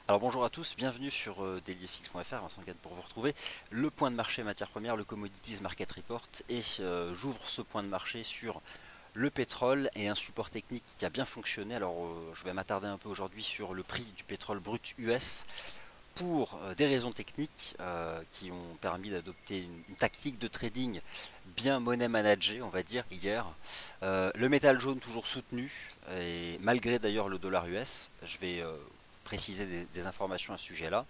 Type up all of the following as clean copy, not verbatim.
Alors bonjour à tous, bienvenue sur dailyfx.fr, Vincent Gade pour vous retrouver. Le point de marché matières premières, le Commodities Market Report, et j'ouvre ce point de marché sur le pétrole et un support technique qui a bien fonctionné. Alors je vais m'attarder un peu aujourd'hui sur le prix du pétrole brut US pour des raisons techniques qui ont permis d'adopter une tactique de trading bien money managée, on va dire, hier. Le métal jaune toujours soutenu, et malgré d'ailleurs le dollar US. Je vais préciser des informations à ce sujet-là.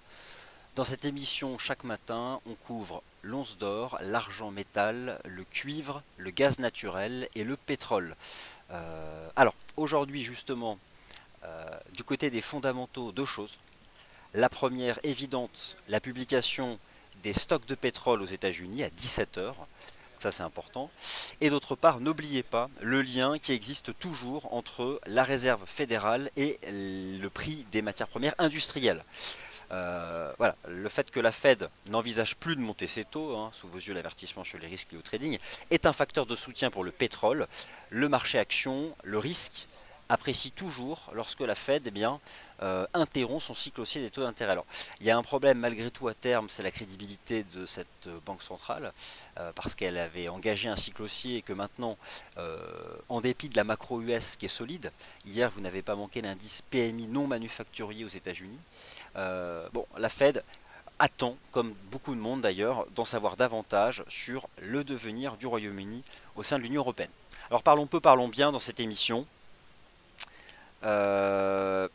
Dans cette émission, chaque matin, on couvre l'once d'or, l'argent métal, le cuivre, le gaz naturel et le pétrole. Alors, aujourd'hui justement, du côté des fondamentaux, deux choses. La première évidente, la publication des stocks de pétrole aux États-Unis à 17 heures. Ça c'est important. Et d'autre part, n'oubliez pas le lien qui existe toujours entre la réserve fédérale et le prix des matières premières industrielles. Voilà, le fait que la Fed n'envisage plus de monter ses taux, hein, sous vos yeux l'avertissement sur les risques liés au trading, est un facteur de soutien pour le pétrole. Le marché action, le risque, apprécie toujours lorsque la Fed interrompt son cycle haussier des taux d'intérêt. Alors, il y a un problème malgré tout à terme, c'est la crédibilité de cette banque centrale, parce qu'elle avait engagé un cycle haussier et que maintenant, en dépit de la macro US qui est solide, hier vous n'avez pas manqué l'indice PMI non manufacturier aux États-Unis. Bon, la Fed attend, comme beaucoup de monde d'ailleurs, d'en savoir davantage sur le devenir du Royaume-Uni au sein de l'Union européenne. Alors parlons peu, parlons bien dans cette émission. Euh,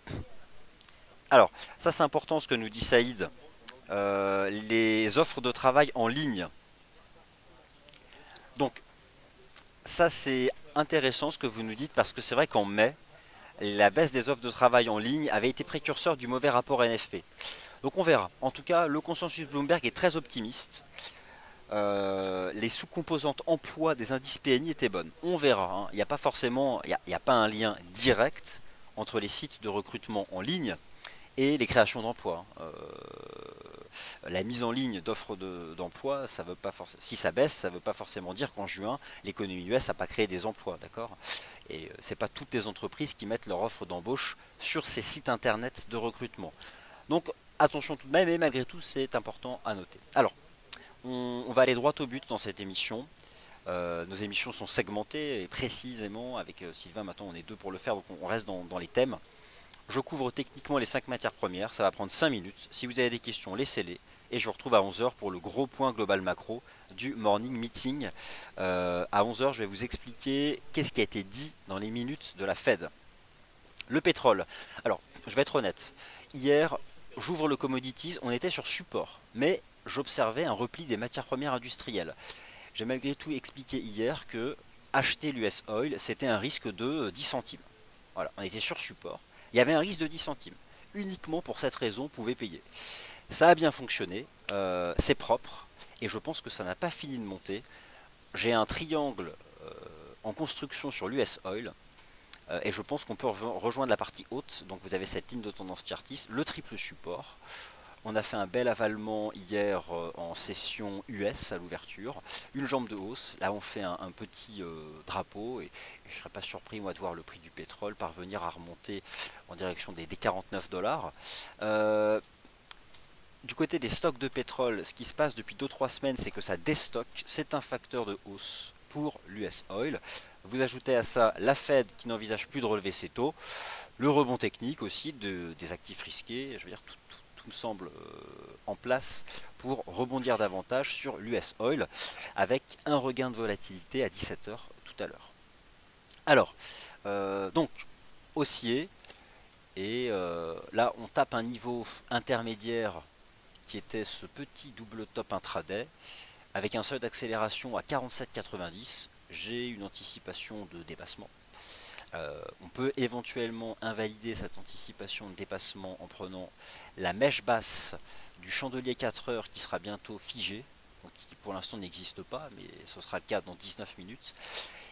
alors, ça c'est important ce que nous dit Saïd. Les offres de travail en ligne. Donc, ça c'est intéressant ce que vous nous dites parce que c'est vrai qu'en mai, la baisse des offres de travail en ligne avait été précurseur du mauvais rapport NFP. Donc on verra. En tout cas, le consensus Bloomberg est très optimiste. Les sous-composantes emploi des indices PMI étaient bonnes. On verra. Hein. Il n'y a pas forcément, il y a pas un lien direct entre les sites de recrutement en ligne et les créations d'emplois. La mise en ligne d'offres d'emploi, ça veut pas si ça baisse, ça ne veut pas forcément dire qu'en juin, l'économie US n'a pas créé des emplois, d'accord. Et c'est pas toutes les entreprises qui mettent leur offre d'embauche sur ces sites internet de recrutement. Donc attention tout de même, et malgré tout, c'est important à noter. Alors, on va aller droit au but dans cette émission. Nos émissions sont segmentées et précisément avec Sylvain, maintenant on est deux pour le faire, donc on reste dans les thèmes. Je couvre techniquement les 5 matières premières, ça va prendre 5 minutes. Si vous avez des questions, laissez-les. Et je vous retrouve à 11 heures pour le gros point global macro du morning meeting. À 11 heures, je vais vous expliquer qu'est-ce qui a été dit dans les minutes de la Fed. Le pétrole. Alors, je vais être honnête. Hier, j'ouvre le commodities, on était sur support. Mais j'observais un repli des matières premières industrielles. J'ai malgré tout expliqué hier que acheter l'US Oil, c'était un risque de 10 centimes. Voilà, on était sur support. Il y avait un risque de 10 centimes. Uniquement pour cette raison, on pouvait payer. Ça a bien fonctionné, c'est propre, et je pense que ça n'a pas fini de monter. J'ai un triangle en construction sur l'US Oil, et je pense qu'on peut rejoindre la partie haute. Donc vous avez cette ligne de tendance chartiste, le triple support. On a fait un bel avalement hier en session US à l'ouverture. Une jambe de hausse. Là, on fait un petit drapeau. Et je ne serais pas surpris, moi, de voir le prix du pétrole parvenir à remonter en direction des 49 dollars. Du côté des stocks de pétrole, ce qui se passe depuis 2-3 semaines, c'est que ça déstocke. C'est un facteur de hausse pour l'US Oil. Vous ajoutez à ça la Fed qui n'envisage plus de relever ses taux. Le rebond technique aussi des actifs risqués. Je veux dire, tout me semble en place pour rebondir davantage sur l'US Oil avec un regain de volatilité à 17 heures tout à l'heure. Alors, donc, haussier, et là on tape un niveau intermédiaire qui était ce petit double top intraday avec un seuil d'accélération à 47,90. J'ai une anticipation de dépassement. On peut éventuellement invalider cette anticipation de dépassement en prenant la mèche basse du chandelier 4 heures qui sera bientôt figé, donc qui pour l'instant n'existe pas, mais ce sera le cas dans 19 minutes.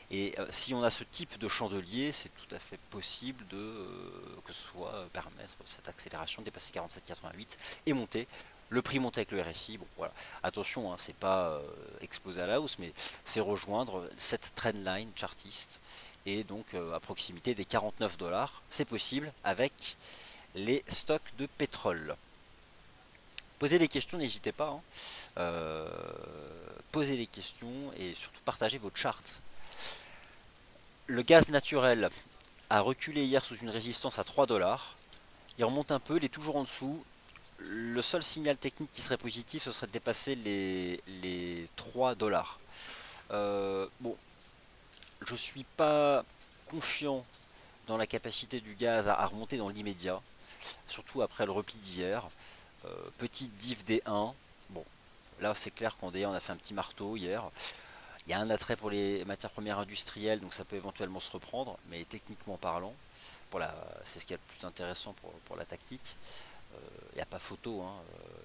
Et si on a ce type de chandelier, c'est tout à fait possible que ce soit permettre cette accélération, dépasser 47,88 et monter. Le prix monte avec le RSI, bon voilà. Attention, hein, c'est pas exploser à la hausse, mais c'est rejoindre cette trendline chartiste et donc à proximité des 49 dollars. C'est possible avec les stocks de pétrole. Posez des questions, n'hésitez pas, hein. Posez des questions et surtout partagez vos charts. Le gaz naturel a reculé hier sous une résistance à 3 dollars. Il remonte un peu, il est toujours en dessous. Le seul signal technique qui serait positif, ce serait de dépasser les 3 dollars. Bon, je suis pas confiant dans la capacité du gaz à remonter dans l'immédiat, surtout après le repli d'hier. Petite div D1. Bon, là c'est clair qu'en D1 on a fait un petit marteau hier. Il y a un attrait pour les matières premières industrielles, donc ça peut éventuellement se reprendre, mais techniquement parlant, c'est ce qui est le plus intéressant pour la tactique. Il n'y a pas photo, hein.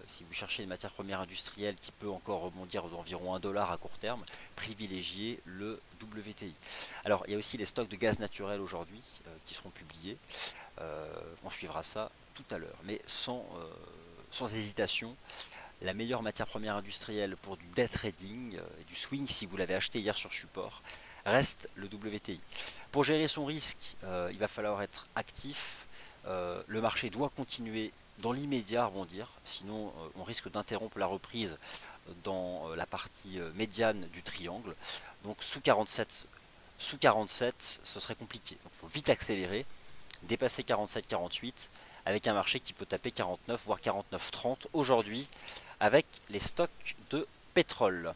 Si vous cherchez une matière première industrielle qui peut encore rebondir d'environ 1 dollar à court terme, privilégiez le WTI. Alors il y a aussi les stocks de gaz naturel aujourd'hui qui seront publiés. On suivra ça tout à l'heure, mais sans hésitation. La meilleure matière première industrielle pour du day trading et du swing, si vous l'avez acheté hier sur support, reste le WTI. Pour gérer son risque, il va falloir être actif. Le marché doit continuer dans l'immédiat à rebondir, sinon on risque d'interrompre la reprise dans la partie médiane du triangle. Donc sous 47, ce serait compliqué. Donc il faut vite accélérer, dépasser 47-48 avec un marché qui peut taper 49 voire 49-30 aujourd'hui avec les stocks de pétrole.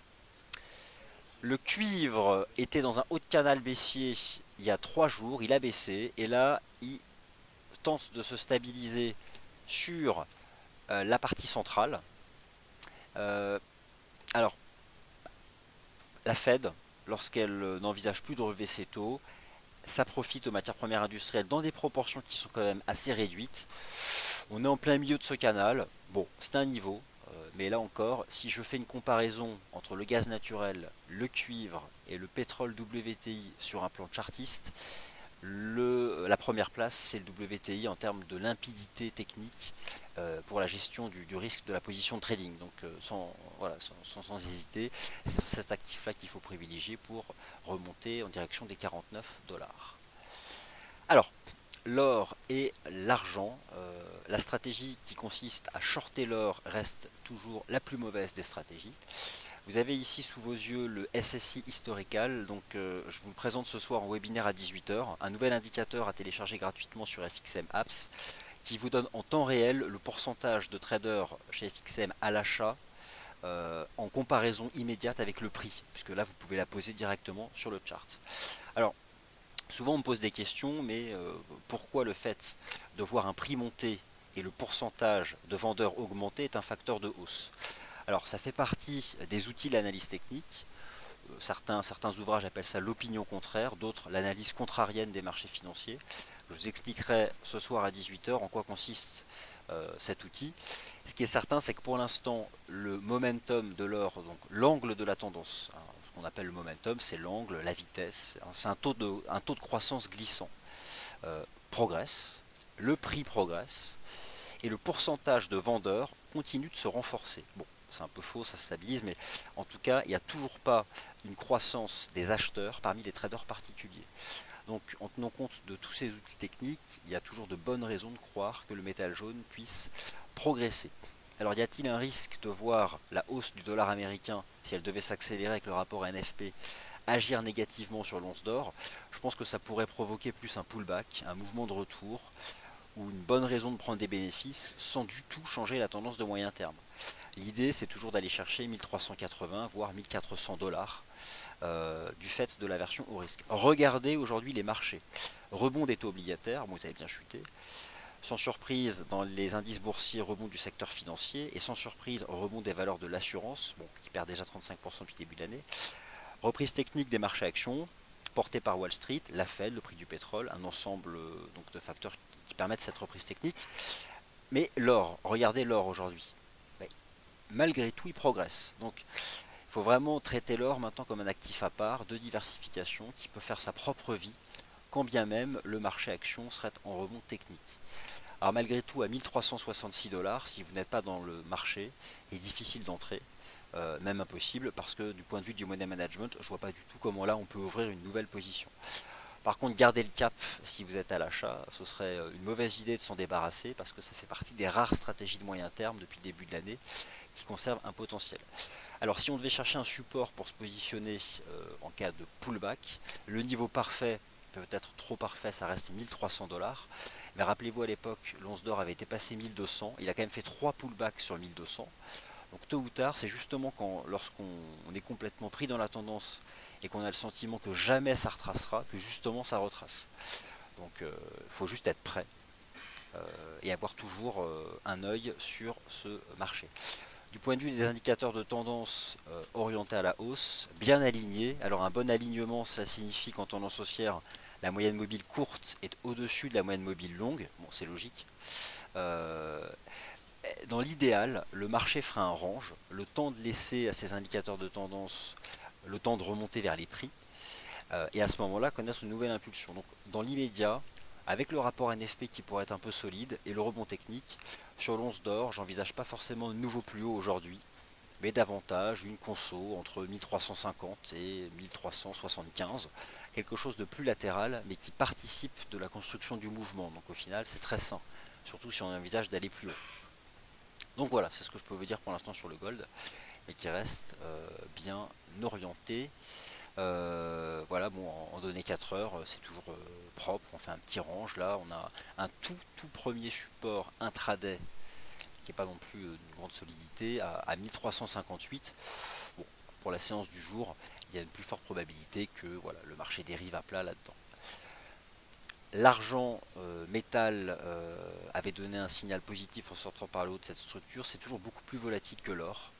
Le cuivre était dans un haut de canal baissier il y a 3 jours, il a baissé et là il tente de se stabiliser sur la partie centrale. Alors, la Fed, lorsqu'elle n'envisage plus de relever ses taux, ça profite aux matières premières industrielles dans des proportions qui sont quand même assez réduites. On est en plein milieu de ce canal. Bon, c'est un niveau, mais là encore, si je fais une comparaison entre le gaz naturel, le cuivre et le pétrole WTI sur un plan chartiste, la première place c'est le WTI en termes de limpidité technique pour la gestion du risque de la position de trading. Donc sans hésiter, c'est cet actif là qu'il faut privilégier pour remonter en direction des 49 dollars. Alors, l'or et l'argent, la stratégie qui consiste à shorter l'or reste toujours la plus mauvaise des stratégies. Vous avez ici sous vos yeux le SSI historical, donc je vous le présente ce soir en webinaire à 18h, un nouvel indicateur à télécharger gratuitement sur FXM Apps qui vous donne en temps réel le pourcentage de traders chez FXM à l'achat en comparaison immédiate avec le prix, puisque là vous pouvez la poser directement sur le chart. Alors, souvent on me pose des questions, mais pourquoi le fait de voir un prix monter et le pourcentage de vendeurs augmenter est un facteur de hausse? Alors ça fait partie des outils de l'analyse technique. Certains ouvrages appellent ça l'opinion contraire, d'autres l'analyse contrarienne des marchés financiers. Je vous expliquerai ce soir à 18h en quoi consiste cet outil. Ce qui est certain, c'est que pour l'instant, le momentum de l'or, donc l'angle de la tendance, hein, ce qu'on appelle le momentum, c'est l'angle, la vitesse, hein, c'est un taux de croissance glissant, progresse, le prix progresse, et le pourcentage de vendeurs continue de se renforcer. Bon, c'est un peu faux, ça se stabilise, mais en tout cas, il n'y a toujours pas une croissance des acheteurs parmi les traders particuliers. Donc, en tenant compte de tous ces outils techniques, il y a toujours de bonnes raisons de croire que le métal jaune puisse progresser. Alors, y a-t-il un risque de voir la hausse du dollar américain, si elle devait s'accélérer avec le rapport NFP, agir négativement sur l'once d'or? Je pense que ça pourrait provoquer plus un pullback, un mouvement de retour, ou une bonne raison de prendre des bénéfices sans du tout changer la tendance de moyen terme. L'idée, c'est toujours d'aller chercher 1380 voire 1400 dollars du fait de l'aversion au risque. Regardez aujourd'hui les marchés. Rebond des taux obligataires, bon, vous avez bien chuté. Sans surprise, dans les indices boursiers, rebond du secteur financier. Et sans surprise, rebond des valeurs de l'assurance, bon, qui perd déjà 35% depuis le début de l'année. Reprise technique des marchés actions, portée par Wall Street, la Fed, le prix du pétrole, un ensemble donc, de facteurs qui permettent cette reprise technique. Mais l'or, regardez l'or aujourd'hui. Malgré tout, il progresse. Donc, il faut vraiment traiter l'or maintenant comme un actif à part, de diversification, qui peut faire sa propre vie, quand bien même le marché action serait en rebond technique. Alors malgré tout, à 1366 dollars, si vous n'êtes pas dans le marché, il est difficile d'entrer, même impossible, parce que du point de vue du money management, je ne vois pas du tout comment là on peut ouvrir une nouvelle position. Par contre, garder le cap si vous êtes à l'achat, ce serait une mauvaise idée de s'en débarrasser parce que ça fait partie des rares stratégies de moyen terme depuis le début de l'année qui conservent un potentiel. Alors si on devait chercher un support pour se positionner en cas de pullback, le niveau parfait, peut-être trop parfait, ça reste 1300 $. Mais rappelez-vous à l'époque, l'once d'or avait été passé 1200, il a quand même fait 3 pullbacks sur 1200. Donc tôt ou tard, c'est justement lorsqu'on est complètement pris dans la tendance et qu'on a le sentiment que jamais ça retracera, que justement ça retrace. Donc il faut juste être prêt et avoir toujours un œil sur ce marché. Du point de vue des indicateurs de tendance orientés à la hausse, bien alignés. Alors un bon alignement, ça signifie qu'en tendance haussière, la moyenne mobile courte est au-dessus de la moyenne mobile longue. Bon, c'est logique. Euh, Dans l'idéal, le marché fera un range, le temps de laisser à ces indicateurs de tendance le temps de remonter vers les prix, et à ce moment-là connaître une nouvelle impulsion. Donc dans l'immédiat, avec le rapport NFP qui pourrait être un peu solide et le rebond technique, sur l'once d'or, j'envisage pas forcément de nouveau plus haut aujourd'hui, mais davantage une conso entre 1350 et 1375, quelque chose de plus latéral, mais qui participe de la construction du mouvement. Donc au final, c'est très sain, surtout si on envisage d'aller plus haut. Donc voilà, c'est ce que je peux vous dire pour l'instant sur le gold, mais qui reste bien orienté. Voilà, bon, en données 4 heures, c'est toujours propre, on fait un petit range. Là, on a un tout premier support intraday, qui n'est pas non plus d'une grande solidité, à 1358. Bon, pour la séance du jour, il y a une plus forte probabilité que voilà, le marché dérive à plat là-dedans. L'argent métal avait donné un signal positif en sortant par le haut de cette structure. C'est toujours beaucoup plus volatile que l'or.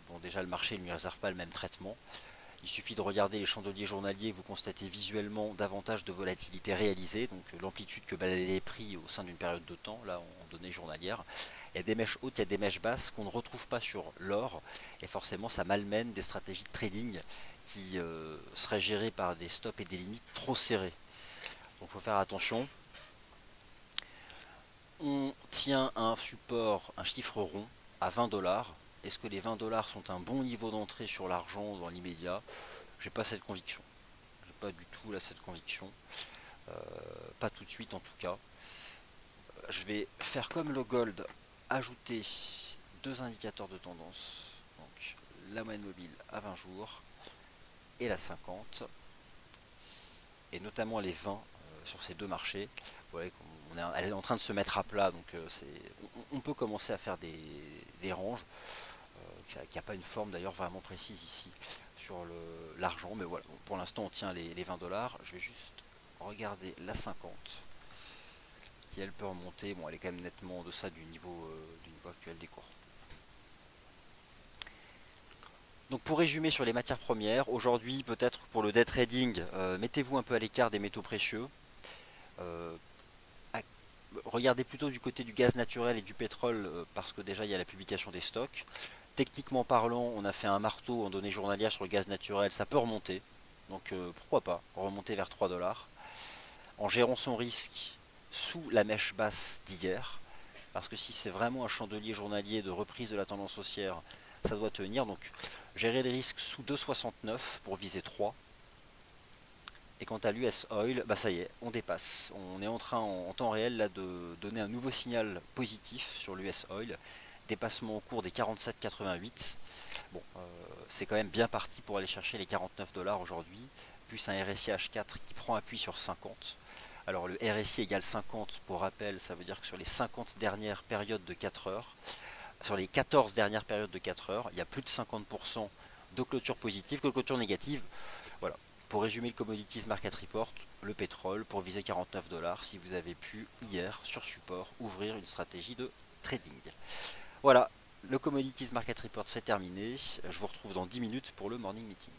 Bon, déjà, le marché ne lui réserve pas le même traitement. Il suffit de regarder les chandeliers journaliers, vous constatez visuellement davantage de volatilité réalisée, donc l'amplitude que baladent les prix au sein d'une période de temps, là en données journalières. Il y a des mèches hautes, il y a des mèches basses qu'on ne retrouve pas sur l'or, et forcément ça malmène des stratégies de trading qui seraient gérées par des stops et des limites trop serrées. Donc il faut faire attention. On tient un support, un chiffre rond à 20 $. Est-ce que les 20 $ sont un bon niveau d'entrée sur l'argent dans l'immédiat? J'ai pas cette conviction. J'ai pas du tout là cette conviction. Euh, Pas tout de suite en tout cas. Je vais faire comme le gold, ajouter deux indicateurs de tendance. Donc la moyenne mobile à 20 jours et la 50. Et notamment les 20 sur ces deux marchés. Vous voyez elle est en train de se mettre à plat, donc on peut commencer à faire des ranges. Qui n'a pas une forme d'ailleurs vraiment précise ici sur l'argent, mais voilà, donc pour l'instant on tient les 20 $. Je vais juste regarder la 50 qui elle peut remonter. Bon, elle est quand même nettement en deçà du niveau actuel des cours. Donc pour résumer sur les matières premières, aujourd'hui peut-être pour le day trading, mettez-vous un peu à l'écart des métaux précieux. Euh, Regardez plutôt du côté du gaz naturel et du pétrole parce que déjà il y a la publication des stocks. Techniquement parlant, on a fait un marteau en données journalières sur le gaz naturel, ça peut remonter. Donc pourquoi pas remonter vers 3 $. En gérant son risque sous la mèche basse d'hier. Parce que si c'est vraiment un chandelier journalier de reprise de la tendance haussière, ça doit tenir. Donc gérer les risques sous 2,69 pour viser 3. Et quant à l'US Oil, bah ça y est, on dépasse. On est en train en temps réel là, de donner un nouveau signal positif sur l'US Oil. Dépassement au cours des 47,88. Bon, c'est quand même bien parti pour aller chercher les 49 $ aujourd'hui, plus un RSI H4 qui prend appui sur 50. Alors le RSI égale 50, pour rappel, ça veut dire que sur les 50 dernières périodes de 4 heures, sur les 14 dernières périodes de 4 heures, il y a plus de 50% de clôture positive que de clôture négative. Voilà. Pour résumer le Commodities Market Report, le pétrole pour viser 49 $, si vous avez pu hier sur support ouvrir une stratégie de trading. Voilà, le Commodities Market Report c'est terminé. Je vous retrouve dans 10 minutes pour le morning meeting.